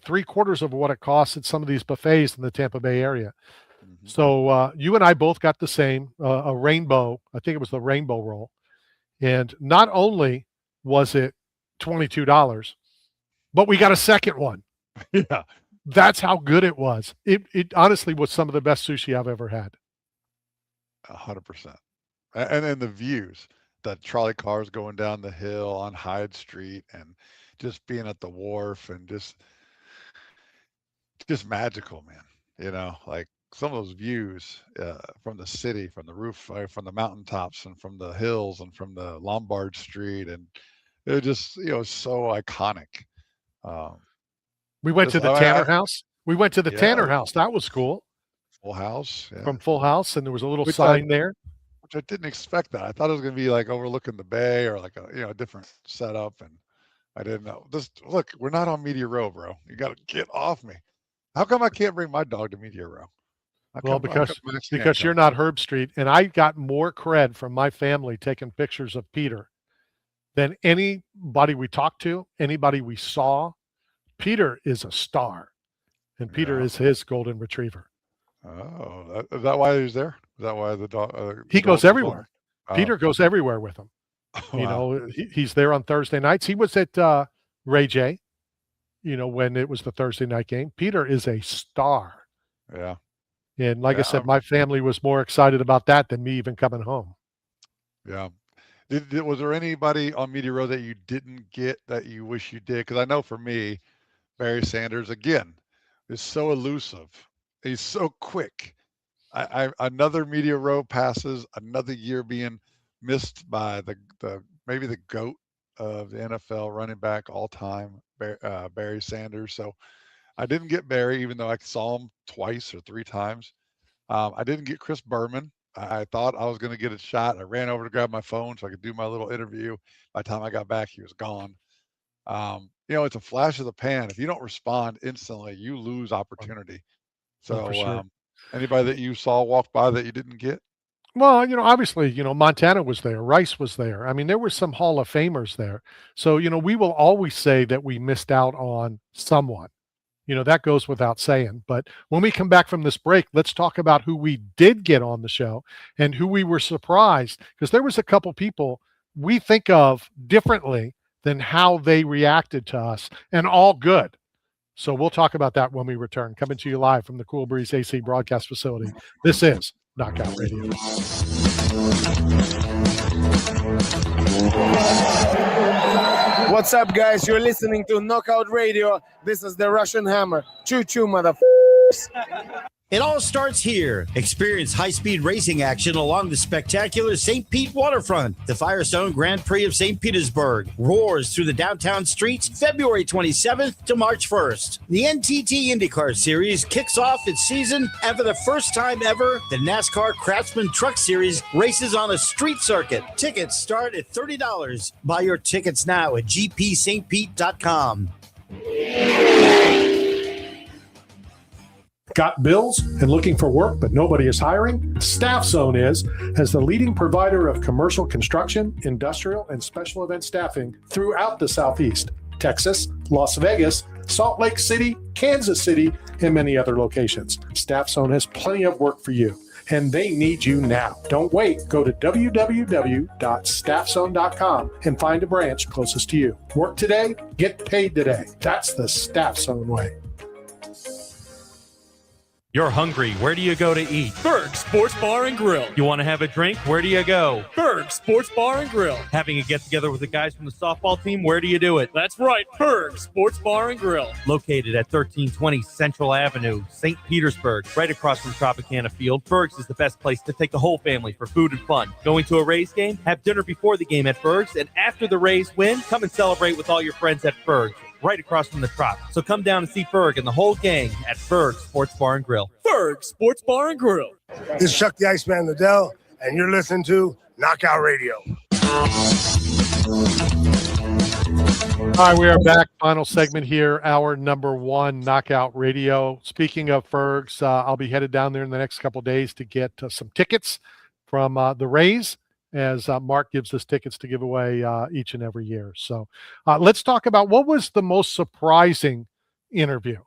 3/4 of what it costs at some of these buffets in the Tampa Bay area. Mhm. So you and I both got the same, a rainbow. I think it was the rainbow roll. And not only was it $22, but we got a second one. Yeah. That's how good it was. It honestly was some of the best sushi I've ever had. 100%. And then the views, the trolley cars going down the hill on Hyde Street, and just being at the wharf, and just magical, man. Like some of those views from the city, from the roof, from the mountaintops, and from the hills, and from the Lombard Street, and it was just so iconic. We went to the Tanner House. We went to the Yeah. Tanner House. That was cool. Full House, yeah. From Full House, and there was a little Which sign there. Which I didn't expect that. I thought it was going to be like overlooking the bay, or like a different setup, and I didn't know. Look, we're not on Media Row, bro. You got to get off me. How come I can't bring my dog to Media Row? Well, because you're not Herb Street, and I got more cred from my family taking pictures of Peter than anybody we talked to, anybody we saw. Peter is a star, and Peter Yeah. is his golden retriever. Oh, is that why he's there? Is that why the dog? He the goes dog was everywhere. on? Peter goes everywhere with him. Wow. He's there on Thursday nights. He was at Ray J, when it was the Thursday night game. Peter is a star. Yeah. And like I Yeah, said, my family was more excited about that than me even coming home. Yeah. Was there anybody on Media Row that you didn't get that you wish you did? Because I know for me, Barry Sanders, again, is so elusive. He's so quick. Another Media Row passes, another year being missed by maybe the GOAT of the NFL running back all time, Barry Sanders. So I didn't get Barry, even though I saw him twice or 3 times. I didn't get Chris Berman. I thought I was going to get a shot. I ran over to grab my phone so I could do my little interview. By the time I got back, he was gone. It's a flash of the pan. If you don't respond instantly, you lose opportunity. So, for sure. Anybody that you saw walk by that you didn't get? Well, obviously, Montana was there, Rice was there. I mean, there were some Hall of Famers there. So, we will always say that we missed out on someone. That goes without saying. But when we come back from this break, let's talk about who we did get on the show and who we were surprised, because there was a couple people we think of differently than how they reacted to us, and all good. So we'll talk about that when we return. Coming to you live from the Cool Breeze AC broadcast facility. This is Knockout Radio. What's up, guys? You're listening to Knockout Radio. This is the Russian Hammer. Choo-choo, motherfuckers. It all starts here. Experience high-speed racing action along the spectacular St. Pete waterfront. The Firestone Grand Prix of St. Petersburg roars through the downtown streets February 27th to March 1st. The NTT IndyCar Series kicks off its season, and for the first time ever, the NASCAR Craftsman Truck Series races on a street circuit. Tickets start at $30. Buy your tickets now at gpstpete.com. Got bills and looking for work, but nobody is hiring? Staff Zone is, as the leading provider of commercial construction, industrial, and special event staffing throughout the Southeast, Texas, Las Vegas, Salt Lake City, Kansas City, and many other locations. Staff Zone has plenty of work for you, and they need you now. Don't wait. Go to www.staffzone.com and find a branch closest to you. Work today, get paid today. That's the Staff Zone way. You're hungry. Where do you go to eat? Berg Sports Bar and Grill. You want to have a drink? Where do you go? Berg Sports Bar and Grill. Having a get-together with the guys from the softball team? Where do you do it? That's right, Berg Sports Bar and Grill. Located at 1320 Central Avenue, St. Petersburg, right across from Tropicana Field, Berg's is the best place to take the whole family for food and fun. Going to a Rays game? Have dinner before the game at Berg's, and after the Rays win, come and celebrate with all your friends at Berg's, right across from the Trop. So come down and see Berg and the whole gang at Berg Sports Bar and Grill. Berg Sports Bar and Grill. This is Chuck the Iceman Liddell, and you're listening to Knockout Radio. All right, we are back. Final segment here, hour number one, Knockout Radio. Speaking of Fergs, I'll be headed down there in the next couple of days to get some tickets from the Rays, as Mark gives us tickets to give away each and every year. So let's talk about what was the most surprising interview.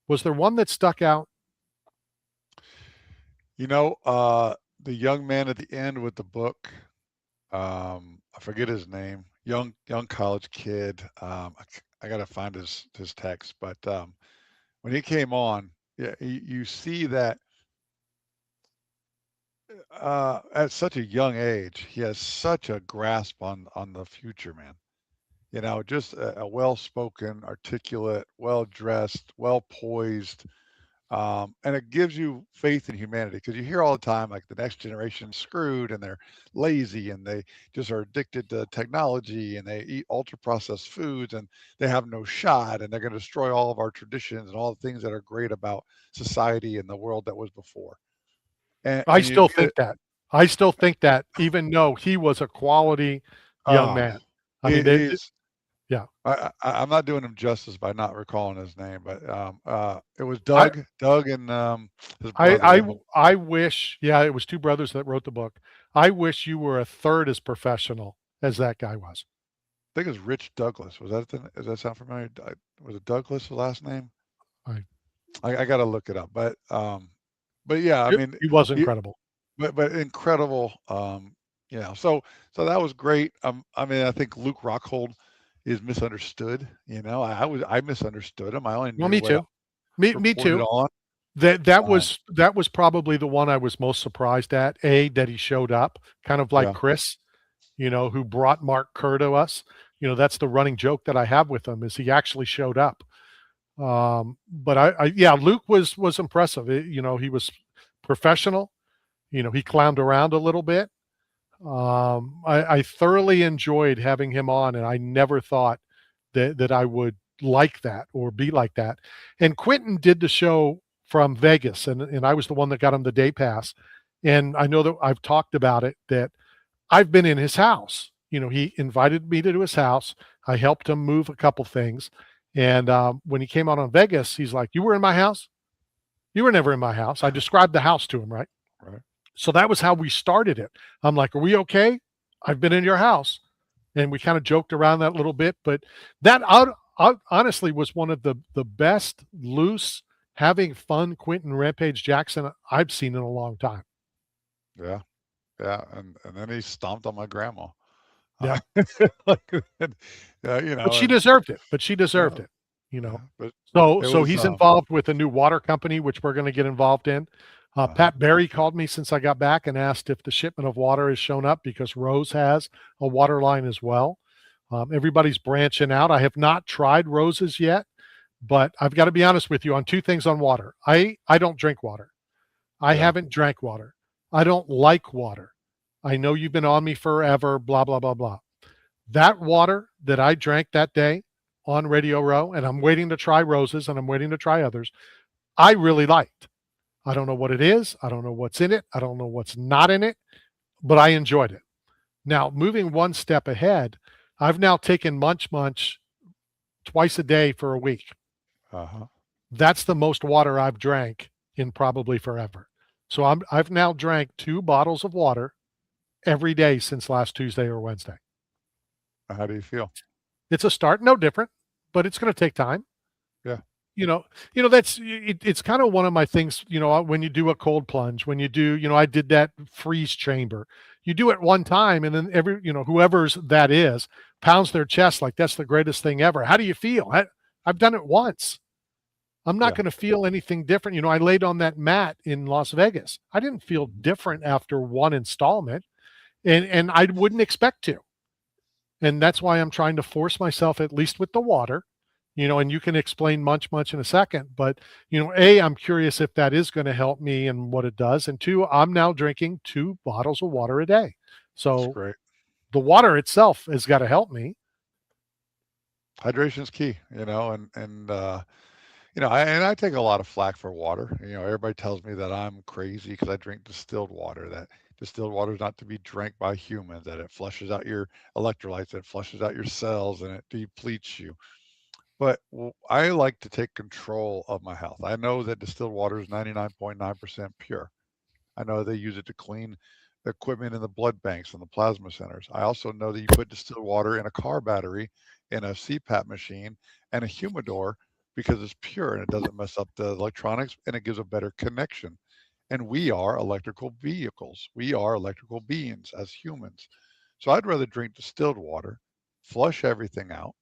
Was there one that stuck out? The young man at the end with the book, I forget his name, young college kid. I got to find his text, but when he came on, yeah, you see that at such a young age, he has such a grasp on the future, man. Just a well-spoken, articulate, well-dressed, well-poised, and it gives you faith in humanity, because you hear all the time, like, the next generation's screwed and they're lazy and they just are addicted to technology and they eat ultra-processed foods and they have no shot and they're going to destroy all of our traditions and all the things that are great about society and the world that was before. I still think that, even though he was a quality young man. I mean, yeah. I'm not doing him justice by not recalling his name, but it was Doug and his brother. I wish, it was two brothers that wrote the book. I wish you were a third as professional as that guy was. I think it was Rich Douglas. Does that sound familiar? Was it Douglas, the last name? I got to look it up, but yeah, I mean, he was incredible. But incredible. So that was great. I think Luke Rockhold is misunderstood. I misunstood him. I only knew me too. Me too. That was probably the one I was most surprised at. That he showed up, kind of like Chris, who brought Mark Kerr to us. That's the running joke that I have with him, is he actually showed up. But Luke was impressive. He was professional. He clowned around a little bit. I thoroughly enjoyed having him on, and I never thought that I would like that or be like that. And Quentin did the show from Vegas, and I was the one that got him the day pass. And I know that I've talked about it, that I've been in his house. He invited me to his house. I helped him move a couple things. And when he came out on Vegas, he's like, "You were in my house? You were never in my house." I described the house to him, right? Right. So that was how we started it. I'm like, "Are we okay? I've been in your house." And we kind of joked around that a little bit, but that honestly was one of the best loose, having fun Quentin Rampage Jackson I've seen in a long time. Yeah. Yeah. And then he stomped on my grandma. Yeah. But she and deserved it. But she deserved it. but So it so was he's involved with a new water company, which we're going to get involved in. Pat Barry called me since I got back and asked if the shipment of water has shown up, because Rose has a water line as well. Everybody's branching out. I have not tried Rose's yet, but I've got to be honest with you on two things on water. I don't drink water. I Yeah. haven't drank water. I don't like water. I know you've been on me forever, blah, blah, blah, blah. That water that I drank that day on Radio Row, and I'm waiting to try Rose's and I'm waiting to try others, I really liked. I don't know what it is. I don't know what's in it. I don't know what's not in it, but I enjoyed it. Now, moving one step ahead, I've now taken Munch Munch twice a day for a week. Uh-huh. That's the most water I've drank in probably forever. So I've now drank 2 bottles of water every day since last Tuesday or Wednesday. How do you feel? It's a start, no different, but it's going to take time. Yeah. It's kind of one of my things, when you do a cold plunge, when you do, I did that freeze chamber, you do it one time and then whoever's that is pounds their chest like that's the greatest thing ever. How do you feel? I've done it once. I'm not going to feel anything different. I laid on that mat in Las Vegas. I didn't feel different after one installment, and I wouldn't expect to. And that's why I'm trying to force myself, at least with the water, and you can explain Munch Munch in a second. But, A, I'm curious if that is going to help me and what it does. And 2, I'm now drinking 2 bottles of water a day. That's So great. the water itself has got to help me. Hydration is key, I take a lot of flack for water. Everybody tells me that I'm crazy because I drink distilled water, that distilled water is not to be drank by humans, that it flushes out your electrolytes, that it flushes out your cells, and it depletes you. But I like to take control of my health. I know that distilled water is 99.9% pure. I know they use it to clean equipment in the blood banks and the plasma centers. I also know that you put distilled water in a car battery, in a CPAP machine, and a humidor, because it's pure and it doesn't mess up the electronics, and it gives a better connection. And we are electrical vehicles. We are electrical beings as humans. So I'd rather drink distilled water, flush everything out,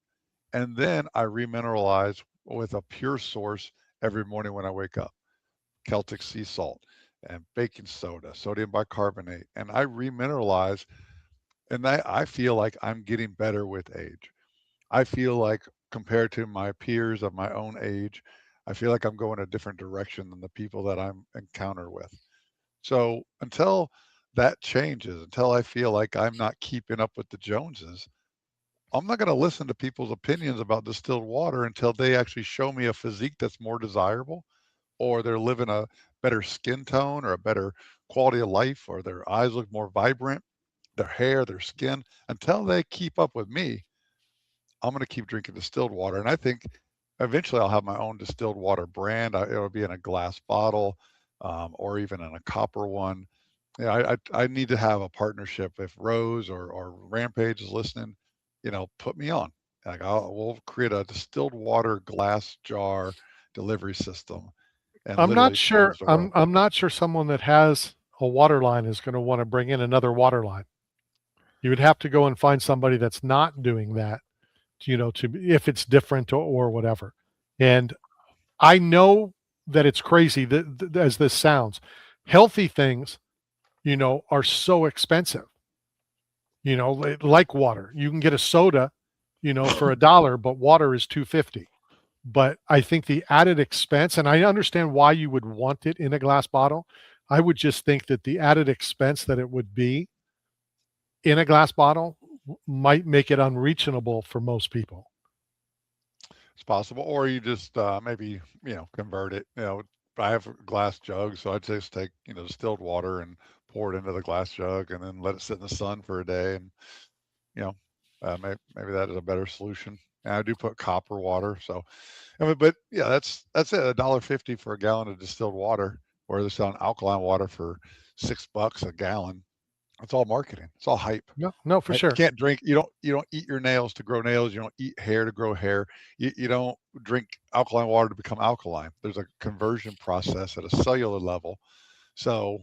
and then I remineralize with a pure source every morning when I wake up. Celtic sea salt and baking soda, sodium bicarbonate, and I remineralize, and I feel like I'm getting better with age. I feel like, compared to my peers of my own age, I feel like I'm going a different direction than the people that I'm encountered with. So until that changes, until I feel like I'm not keeping up with the Joneses, I'm not going to listen to people's opinions about distilled water until they actually show me a physique that's more desirable, or they're living a better skin tone, or a better quality of life, or their eyes look more vibrant, their hair, their skin. Until they keep up with me, I'm going to keep drinking distilled water. And I think eventually I'll have my own distilled water brand. It'll be in a glass bottle, or even in a copper one. I need to have a partnership. If Rose or Rampage is listening, put me on. Like, we'll create a distilled water glass jar delivery system. And I'm not literally sure. change the world. I'm not sure someone that has a water line is going to want to bring in another water line. You would have to go and find somebody that's not doing that, if it's different or whatever. And I know that it's crazy as this sounds. Healthy things, are so expensive. Like water. You can get a soda, for $1, but water is $2.50. But I think the added expense, and I understand why you would want it in a glass bottle. I would just think that the added expense that it would be in a glass bottle might make it unreachable for most people. It's possible. Or you just maybe, convert it, I have a glass jug, so I just take distilled water and pour it into the glass jug, and then let it sit in the sun for a day, and maybe that is a better solution. And I do put copper water, so. But yeah, that's it. $1.50 for a gallon of distilled water, or they're selling alkaline water for $6 a gallon. It's all marketing. It's all hype. No, for sure. You can't drink. You don't eat your nails to grow nails. You don't eat hair to grow hair. You don't drink alkaline water to become alkaline. There's a conversion process at a cellular level. So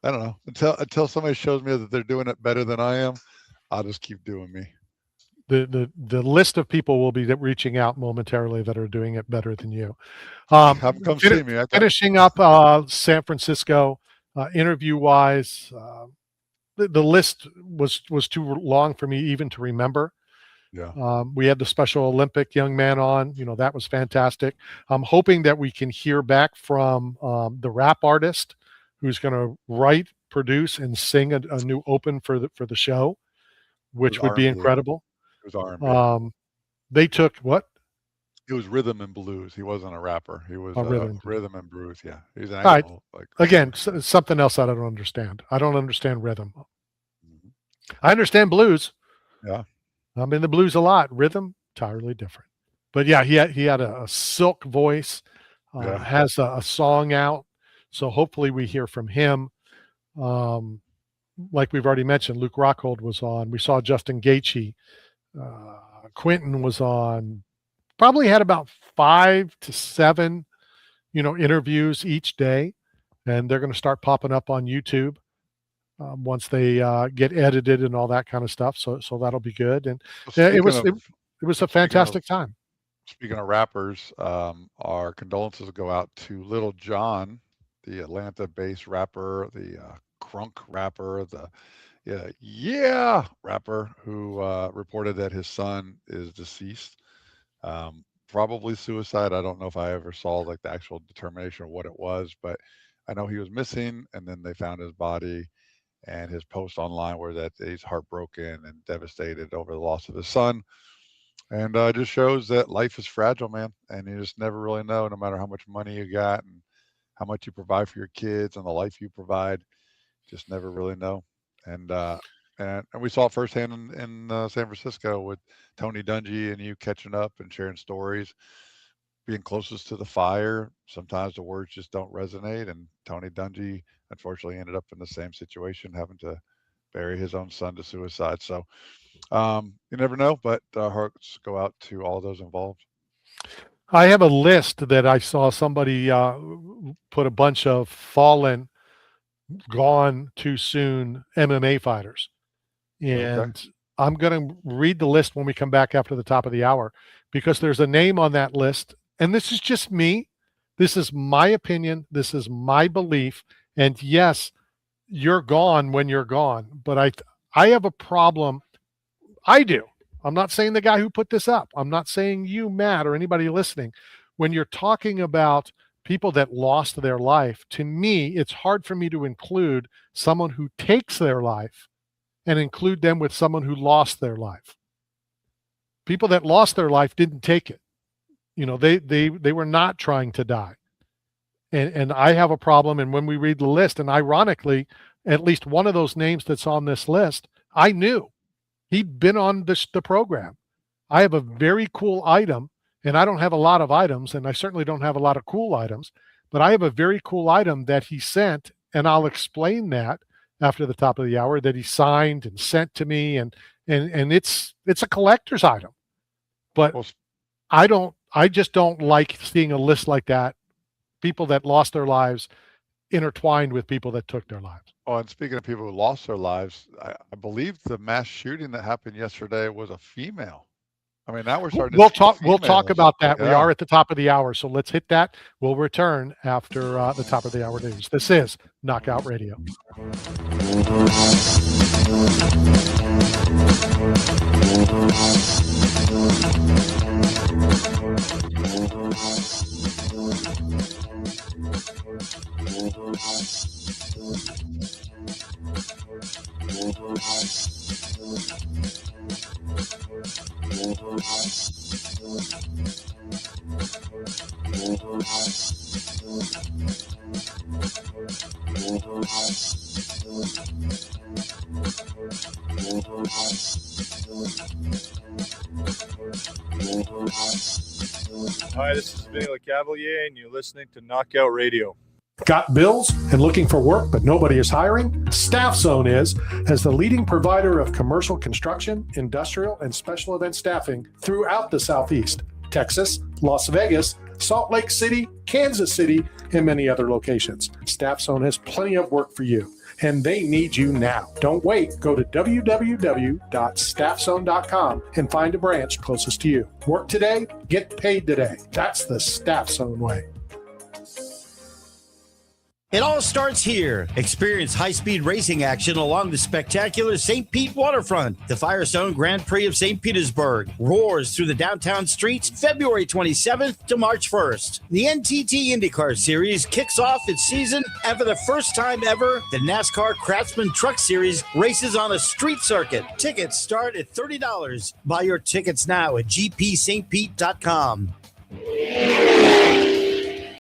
I don't know, until somebody shows me that they're doing it better than I am, I'll just keep doing me. The list of people will be reaching out momentarily that are doing it better than you. Come see me. Finishing up San Francisco, interview wise, the list was too long for me even to remember. Yeah. We had the Special Olympic young man on. That was fantastic. I'm hoping that we can hear back from the rap artist who's going to write, produce, and sing a new open for the show, which would be incredible. It was R&B. They took what? It was rhythm and blues. He wasn't a rapper. He was rhythm and blues. Yeah, he's an actual, again, something else I don't understand. I don't understand rhythm. I understand blues. Yeah, I'm in the blues a lot. Rhythm, entirely different. But yeah, he had a silk voice. Has a song out, so hopefully we hear from him. Like we've already mentioned, Luke Rockhold was on. We saw Justin Gaethje. Quentin was on. Probably had about 5 to 7, interviews each day, and they're going to start popping up on YouTube once they get edited and all that kind of stuff. So that'll be good. And it was a fantastic time. Speaking of rappers, our condolences go out to Little John, the Atlanta-based rapper, the crunk rapper, the rapper who reported that his son is deceased. Probably suicide. I don't know if I ever saw the actual determination of what it was, but I know he was missing, and then they found his body, and his post online were that he's heartbroken and devastated over the loss of his son. And it just shows that life is fragile, man, and you just never really know, no matter how much money you got and how much you provide for your kids and the life you provide, just never really know. And we saw it firsthand in San Francisco with Tony Dungy and you catching up and sharing stories, being closest to the fire. Sometimes the words just don't resonate. And Tony Dungy, unfortunately, ended up in the same situation, having to bury his own son to suicide. So you never know, but our hearts go out to all those involved. I have a list that I saw somebody put a bunch of fallen, gone too soon MMA fighters. And I'm going to read the list when we come back after the top of the hour, because there's a name on that list. And this is just me. This is my opinion. This is my belief. And yes, you're gone when you're gone. But I have a problem. I do. I'm not saying the guy who put this up. I'm not saying you, Matt, or anybody listening. When you're talking about people that lost their life, to me, it's hard for me to include someone who takes their life and include them with someone who lost their life. People that lost their life didn't take it. They were not trying to die. And I have a problem. And when we read the list, and ironically, at least one of those names that's on this list, I knew. He'd been on the program. I have a very cool item, and I don't have a lot of items, and I certainly don't have a lot of cool items, but I have a very cool item that he sent, and I'll explain that after the top of the hour, that he signed and sent to me, and it's a collector's item. But I just don't like seeing a list like that, people that lost their lives intertwined with people that took their lives. Oh, and speaking of people who lost their lives, I believe the mass shooting that happened yesterday was a female. I mean, now we're starting We'll to talk about that. Yeah. We are at the top of the hour, so let's hit that. We'll return after the top of the hour news. This is Knockout Radio. Hi, this is Vinny LeCavalier, and you're listening to Knockout Radio. Got bills and looking for work, but nobody is hiring? Staff Zone is, as the leading provider of commercial construction, industrial, and special event staffing throughout the Southeast, Texas, Las Vegas, Salt Lake City, Kansas City, and many other locations. Staff Zone has plenty of work for you, and they need you now. Don't wait. Go to www.staffzone.com and find a branch closest to you. Work today, get paid today. That's the Staff Zone way. It all starts here. Experience high-speed racing action along the spectacular St. Pete waterfront. The Firestone Grand Prix of St. Petersburg roars through the downtown streets February 27th to March 1st. The NTT IndyCar Series kicks off its season, and for the first time ever, the NASCAR Craftsman Truck Series races on a street circuit. Tickets start at $30. Buy your tickets now at gpstpete.com.